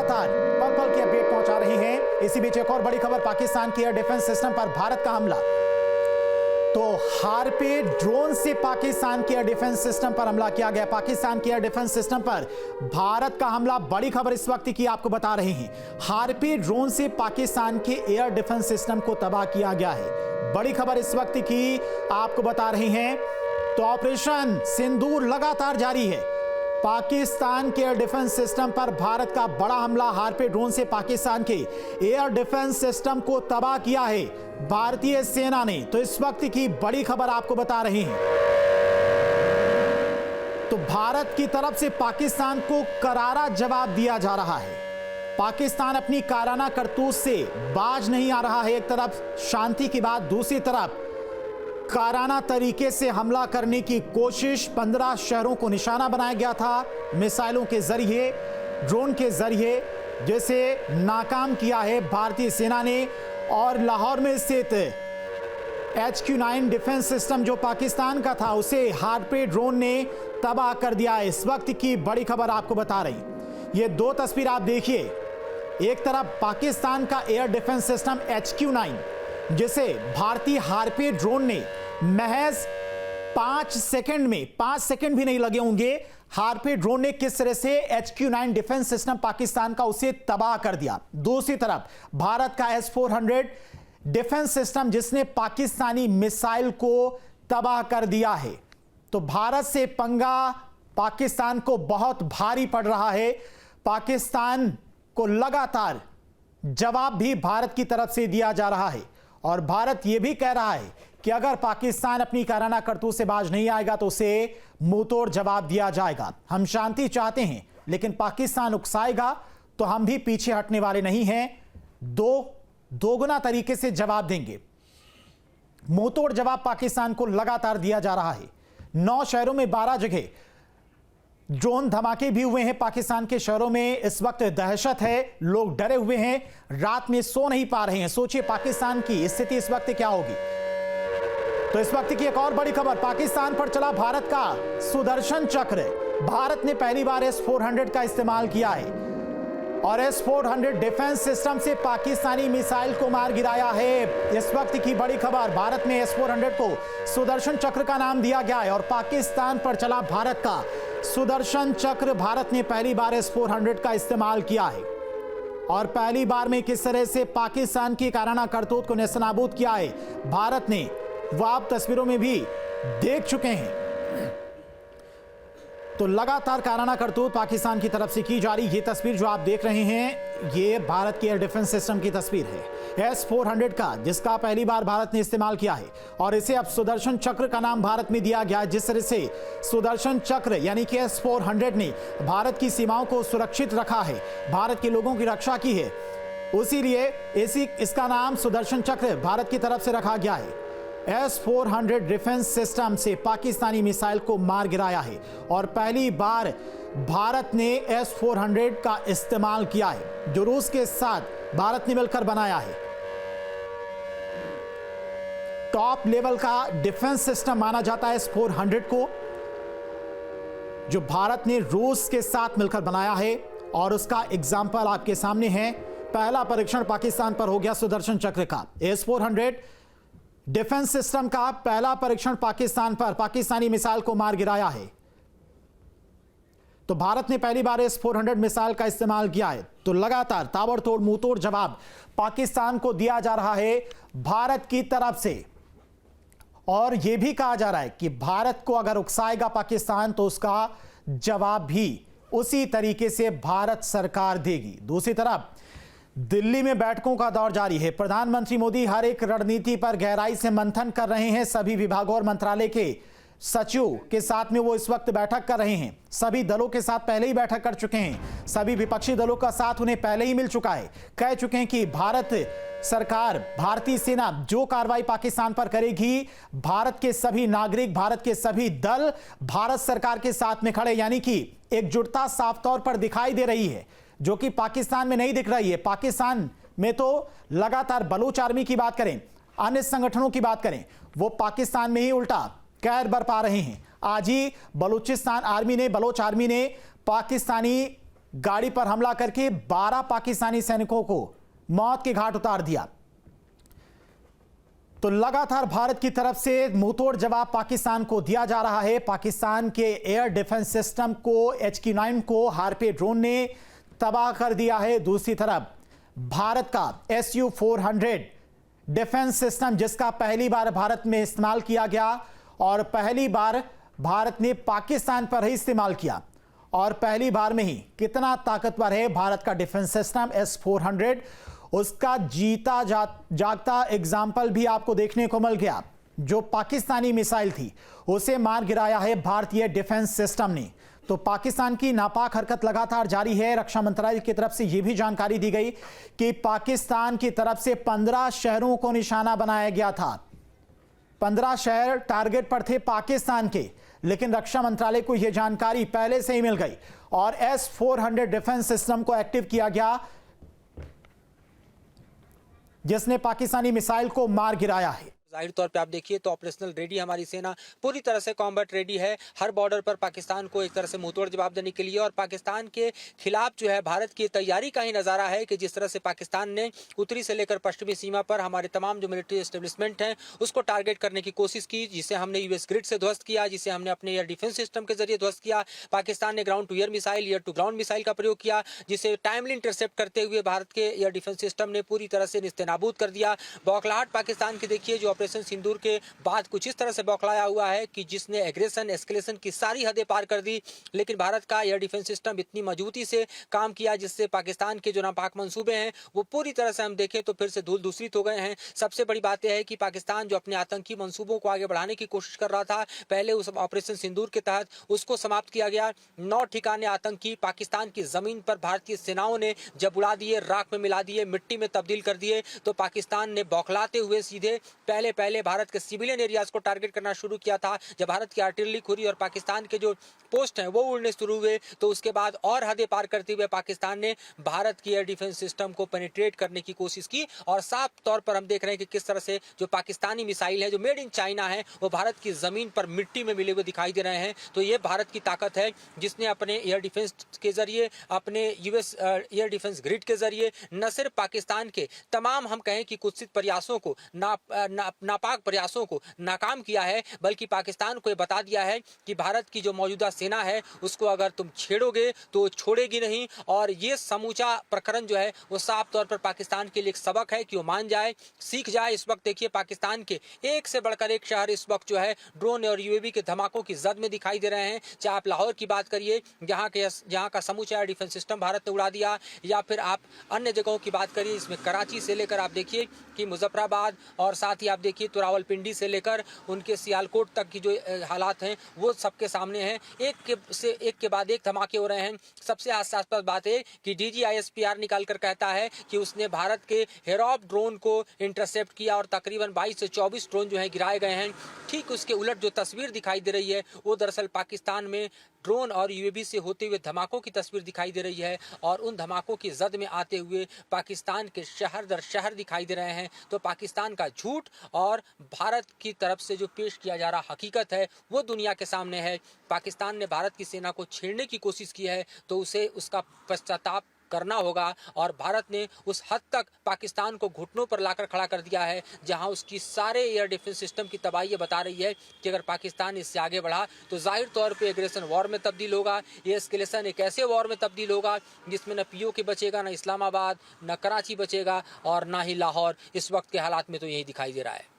लगातार पल पल की अपडेट पहुंचा रही हैं। इसी बीच एक और बड़ी खबर, पाकिस्तान के एयर डिफेंस सिस्टम पर भारत का हमला। तो हारपी ड्रोन से पाकिस्तान के एयर डिफेंस सिस्टम पर हमला किया गया। पाकिस्तान के एयर डिफेंस सिस्टम पर भारत का हमला, बड़ी खबर इस वक्त की आपको बता रहे हैं। हारपी ड्रोन से पाकिस्तान के एयर डिफेंस सिस्टम को तबाह किया गया है। बड़ी खबर इस वक्त की आपको बता रहे हैं। तो ऑपरेशन सिंदूर लगातार जारी है। पाकिस्तान के एयर डिफेंस सिस्टम पर भारत का बड़ा हमला, हारपी ड्रोन से पाकिस्तान के एयर डिफेंस सिस्टम को तबाह किया है भारतीय सेना ने। तो इस वक्त की बड़ी खबर आपको बता रहे हैं। तो भारत की तरफ से पाकिस्तान को करारा जवाब दिया जा रहा है। पाकिस्तान अपनी काराना करतूत से बाज नहीं आ रहा है। एक तरफ शांति की बात, दूसरी तरफ काराना तरीके से हमला करने की कोशिश। 15 शहरों को निशाना बनाया गया था मिसाइलों के जरिए, ड्रोन के जरिए, जिसे नाकाम किया है भारतीय सेना ने। और लाहौर में स्थित HQ-9 डिफेंस सिस्टम जो पाकिस्तान का था, उसे हारपी ड्रोन ने तबाह कर दिया है। इस वक्त की बड़ी खबर आपको बता रही। ये दो तस्वीर आप देखिए। एक तरफ पाकिस्तान का एयर डिफेंस सिस्टम HQ-9, जिसे भारतीय हारपी ड्रोन ने महज 5 सेकंड में, 5 सेकंड भी नहीं लगे होंगे, हारपी ड्रोन ने किस तरह से HQ-9 डिफेंस सिस्टम पाकिस्तान का उसे तबाह कर दिया। दूसरी तरफ भारत का S-400 डिफेंस सिस्टम, जिसने पाकिस्तानी मिसाइल को तबाह कर दिया है। तो भारत से पंगा पाकिस्तान को बहुत भारी पड़ रहा है। पाकिस्तान को लगातार जवाब भी भारत की तरफ से दिया जा रहा है। और भारत यह भी कह रहा है कि अगर पाकिस्तान अपनी काराना करतूत से बाज नहीं आएगा तो उसे मुंहतोड़ जवाब दिया जाएगा। हम शांति चाहते हैं, लेकिन पाकिस्तान उकसाएगा तो हम भी पीछे हटने वाले नहीं हैं। दोगुना तरीके से जवाब देंगे। मुंहतोड़ जवाब पाकिस्तान को लगातार दिया जा रहा है। 9 शहरों में 12 जगह ड्रोन धमाके भी हुए हैं। पाकिस्तान के शहरों में इस वक्त दहशत है, लोग डरे हुए हैं, रात में सो नहीं पा रहे हैं। सोचिए पाकिस्तान की स्थिति इस वक्त क्या होगी। तो इस वक्त की एक और बड़ी खबर, पाकिस्तान पर चला भारत का सुदर्शन चक्र। भारत ने पहली बार S-400 का इस्तेमाल किया है और S-400 डिफेंस सिस्टम से पाकिस्तानी मिसाइल को मार गिराया है। इस वक्त की बड़ी खबर, भारत में S-400 को सुदर्शन चक्र का नाम दिया गया है और पाकिस्तान पर चला भारत का सुदर्शन चक्र। भारत ने पहली बार S-400 का इस्तेमाल किया है और पहली बार में किस तरह से पाकिस्तान की काराना करतूत को नेस्तनाबूद किया है भारत ने, वो आप तस्वीरों में भी देख चुके हैं। तो लगातार काराना करतूत पाकिस्तान की तरफ से की जा रही। ये तस्वीर जो आप देख रहे हैं, ये भारत के एयर डिफेंस सिस्टम की तस्वीर है S-400 का, जिसका पहली बार भारत ने इस्तेमाल किया है और इसे अब सुदर्शन चक्र का नाम भारत में दिया गया है। जिस तरह से सुदर्शन चक्र यानी कि S-400 ने भारत की सीमाओं को सुरक्षित रखा है, भारत के लोगों की रक्षा की है, उसी लिए इसका नाम सुदर्शन चक्र भारत की तरफ से रखा गया है। S-400 डिफेंस सिस्टम से पाकिस्तानी मिसाइल को मार गिराया है और पहली बार भारत ने S-400 का इस्तेमाल किया है, जो रूस के साथ भारत ने मिलकर बनाया है। टॉप लेवल का डिफेंस सिस्टम माना जाता है S-400 को, जो भारत ने रूस के साथ मिलकर बनाया है और उसका एग्जाम्पल आपके सामने है। पहला परीक्षण पाकिस्तान पर हो गया सुदर्शन चक्र का। S-400 डिफेंस सिस्टम का पहला परीक्षण पाकिस्तान पर पाकिस्तानी मिसाइल को मार गिराया है। तो भारत ने पहली बार S-400 मिसाइल का इस्तेमाल किया है। तो लगातार ताबड़तोड़ मुंहतोड़ जवाब पाकिस्तान को दिया जा रहा है भारत की तरफ से। और यह भी कहा जा रहा है कि भारत को अगर उकसाएगा पाकिस्तान तो उसका जवाब भी उसी तरीके से भारत सरकार देगी। दूसरी तरफ दिल्ली में बैठकों का दौर जारी है। प्रधानमंत्री मोदी हर एक रणनीति पर गहराई से मंथन कर रहे हैं। सभी विभागों और मंत्रालय के सचिव के साथ में वो इस वक्त बैठक कर रहे हैं। सभी दलों के साथ पहले ही बैठक कर चुके हैं। सभी विपक्षी दलों का साथ उन्हें पहले ही मिल चुका है। कह चुके हैं कि भारत सरकार, भारतीय सेना जो कार्रवाई पाकिस्तान पर करेगी, भारत के सभी नागरिक, भारत के सभी दल भारत सरकार के साथ में खड़े, यानी कि एकजुटता साफ तौर पर दिखाई दे रही है, जो कि पाकिस्तान में नहीं दिख रही है। पाकिस्तान में तो लगातार बलूच आर्मी की बात करें, अन्य संगठनों की बात करें, वो पाकिस्तान में ही उल्टा कहर बरपा रहे हैं। आज ही बलूच आर्मी ने पाकिस्तानी गाड़ी पर हमला करके 12 पाकिस्तानी सैनिकों को मौत के घाट उतार दिया। तो लगातार भारत की तरफ से मुंहतोड़ जवाब पाकिस्तान को दिया जा रहा है। पाकिस्तान के एयर डिफेंस सिस्टम को HQ-9 को हार्पे ड्रोन ने तबाह कर दिया है। दूसरी तरफ भारत का Su-400 डिफेंस सिस्टम, जिसका पहली बार भारत में इस्तेमाल किया गया और पहली बार भारत ने पाकिस्तान पर ही इस्तेमाल किया, और पहली बार में ही कितना ताकतवर है भारत का डिफेंस सिस्टम S-400, उसका जीता जागता एग्जाम्पल भी आपको देखने को मिल गया। जो पाकिस्तानी मिसाइल थी उसे मार गिराया है भारतीय डिफेंस सिस्टम ने। तो पाकिस्तान की नापाक हरकत लगातार जारी है। रक्षा मंत्रालय की तरफ से यह भी जानकारी दी गई कि पाकिस्तान की तरफ से 15 शहरों को निशाना बनाया गया था। 15 शहर टारगेट पर थे पाकिस्तान के, लेकिन रक्षा मंत्रालय को यह जानकारी पहले से ही मिल गई और S-400 डिफेंस सिस्टम को एक्टिव किया गया, जिसने पाकिस्तानी मिसाइल को मार गिराया है। जाहिर तौर पे आप देखिए तो ऑपरेशनल रेडी हमारी सेना पूरी तरह से कॉम्बैट रेडी है, हर बॉर्डर पर पाकिस्तान को एक तरह से मुंहतोड़ जवाब देने के लिए। और पाकिस्तान के खिलाफ जो है भारत की तैयारी का ही नज़ारा है कि जिस तरह से पाकिस्तान ने उत्तरी से लेकर पश्चिमी सीमा पर हमारे तमाम जो मिलिट्री एस्टेब्लिशमेंट हैं उसको टारगेट करने की कोशिश की, जिसे हमने यूएस ग्रिड से ध्वस्त किया, जिसे हमने अपने एयर डिफेंस सिस्टम के जरिए ध्वस्त किया। पाकिस्तान ने ground to air missile, air to ground missile का प्रयोग किया, जिसे टाइमली इंटरसेप्ट करते हुए भारत के एयर डिफेंस सिस्टम ने पूरी तरह से निस्तेनाबूद कर दिया। बौखलाहट पाकिस्तान की देखिए, जो ऑपरेशन सिंदूर के बाद कुछ इस तरह से बौखलाया हुआ है कि जिसने एग्रेशन एस्केलेशन की सारी हदें पार कर दी। लेकिन भारत का एयर डिफेंस सिस्टम इतनी मजबूती से काम किया जिससे पाकिस्तान के जो नापाक मंसूबे हैं वो पूरी तरह से हम देखें तो फिर से धूल दूसरित हो गए हैं। सबसे बड़ी बात यह है कि पाकिस्तान जो अपने आतंकी मंसूबों को आगे बढ़ाने की कोशिश कर रहा था, पहले उस ऑपरेशन सिंदूर के तहत उसको समाप्त किया गया। 9 ठिकाने आतंकी पाकिस्तान की जमीन पर भारतीय सेनाओं ने जब उड़ा दिए, राख में मिला दिए, मिट्टी में तब्दील कर दिए, तो पाकिस्तान ने बौखलाते हुए सीधे पहले भारत के सिविलियन एरियाज को टारगेट करना शुरू किया था। जब भारत की आर्टिलरी खुरी और पाकिस्तान के जो पोस्ट हैं वो उड़ने शुरू हुए, तो उसके बाद और हदें पार करते हुए पाकिस्तान ने भारत की एयर डिफेंस सिस्टम को पेनिट्रेट करने की कोशिश की। और साफ तौर पर हम देख रहे हैं कि किस तरह से जो पाकिस्तानी मिसाइल है जो मेड इन चाइना है वो भारत की जमीन पर मिट्टी में मिले हुए दिखाई दे रहे हैं। तो ये भारत की ताकत है जिसने अपने एयर डिफेंस के जरिए, अपने यूएस एयर डिफेंस ग्रिड के जरिए न सिर्फ पाकिस्तान के तमाम हम कहें कि कुत्सित प्रयासों को, नापाक प्रयासों को नाकाम किया है, बल्कि पाकिस्तान को ये बता दिया है कि भारत की जो मौजूदा सेना है उसको अगर तुम छेड़ोगे तो छोड़ेगी नहीं। और ये समूचा प्रकरण जो है वो साफ तौर पर पाकिस्तान के लिए एक सबक है कि वो मान जाए, सीख जाए। इस वक्त देखिए पाकिस्तान के एक से बढ़कर एक शहर इस वक्त जो है ड्रोन और यूएवी के धमाकों की जद में दिखाई दे रहे हैं। चाहे आप लाहौर की बात करिए जहाँ का समूचा एयर डिफेंस सिस्टम भारत ने उड़ा दिया, या फिर आप अन्य जगहों की बात करिए, इसमें कराची से लेकर आप देखिए कि मुजफ्फराबाद, और साथ ही आप देखिए तो रावलपिंडी से लेकर उनके सियालकोट तक की जो हालात हैं वो सबके सामने हैं। एक के बाद एक धमाके हो रहे हैं। सबसे हास्यास्पद बात है कि DGISPR निकाल कर कहता है कि उसने भारत के हेरॉप ड्रोन को इंटरसेप्ट किया और तकरीबन 22 से 24 ड्रोन जो है गिराए गए हैं। ठीक उसके उलट जो तस्वीर दिखाई दे रही है वो दरअसल पाकिस्तान में ड्रोन और यूएवी से होते हुए धमाकों की तस्वीर दिखाई दे रही है, और उन धमाकों की जद में आते हुए पाकिस्तान के शहर दर शहर दिखाई दे रहे हैं। तो पाकिस्तान का झूठ और भारत की तरफ से जो पेश किया जा रहा हकीकत है वो दुनिया के सामने है। पाकिस्तान ने भारत की सेना को छेड़ने की कोशिश की है तो उसे उसका पश्चाताप करना होगा। और भारत ने उस हद तक पाकिस्तान को घुटनों पर लाकर खड़ा कर दिया है जहां उसकी सारे एयर डिफेंस सिस्टम की तबाही बता रही है कि अगर पाकिस्तान इससे आगे बढ़ा तो जाहिर तौर पे एग्रेशन वॉर में तब्दील होगा। ये एस्केलेशन एक ऐसे वॉर में तब्दील होगा जिसमें न POK बचेगा, न इस्लामाबाद, न कराची बचेगा और ना ही लाहौर। इस वक्त के हालात में तो यही दिखाई दे रहा है।